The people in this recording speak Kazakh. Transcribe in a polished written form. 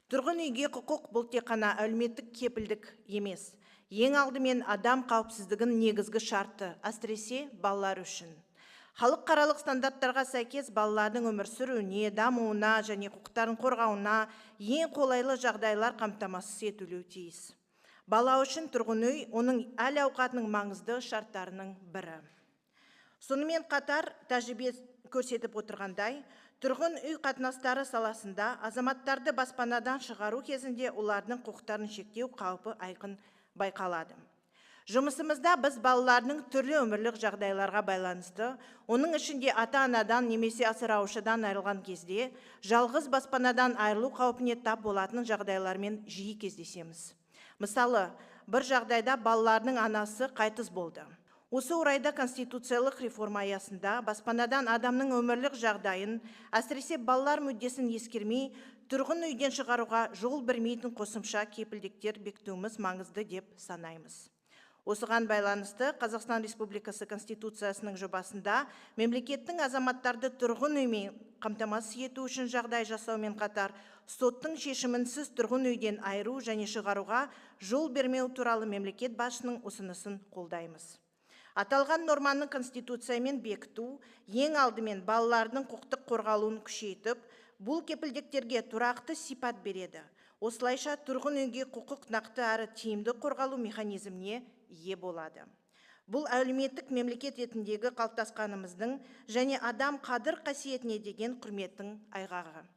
Тұрғын үйге құқық бұл тек қана әлеуметтік кепілдік емес. Ең алдымен адам қауіпсіздігін негізгі шарты, әсіресе балалар үшін. Халықаралық стандарттарға сәйкес балалардың өмір сүруіне, дамуына және құқықтарын қорғауына ең қолайлы жағдайлар қамтамасыз етілуі тиіс. Бала үшін тұрғын үй оның әл-ауқатының маңызды шарттарының бірі. Сонымен қатар, тәжірибе көрсетіп отырғандай, тұрғын үй қатынастары саласында азаматтарды баспанадан шығару кезінде олардың құқықтарын шектеу қаупі айқын байқалады. Жұмысымызда біз балалардың түрлі өмірлік жағдайларға байланысты, оның ішінде ата-анадан немесе асыраушыдан айырылған кезде, жалғыз баспанадан айырылу қаупіне тап болатын жағдайлармен жиі кездесеміз. Мысалы, бір жағдайда балалардың анасы қайтыс болды. Осы орайда конституциялық реформа аясында баспанадан адамның өмірлік жағдайын, әсіресе балалар мүддесін ескермей, тұрғын үйден шығаруға жол бермейтін қосымша кепілдіктер бекітуіміз маңызды деп санаймыз. Осыған байланысты Қазақстан Республикасы Конституциясының жобасында мемлекеттің азаматтарды тұрғын үймен қамтамасыз ету үшін жағдай жасаумен қатар, соттың шешімінсіз тұрғын үйден айыру және шығаруға жол бермеу туралы мемлекет басшысының ұсынысын қолдаймыз. Аталған норманың конституциямен бекіту ең алдымен балалардың құқықтық қорғалуын күшейтіп, бұл кепілдіктерге тұрақты сипат береді. Осылайша тұрғын үйге құқық нақты әрі тиімді қорғалу механизміне ие болады. Бұл әлеуметтік мемлекет ретіндегі қалыптасқанымыздың және адам қадір қасиетіне деген құрметтің айғағы.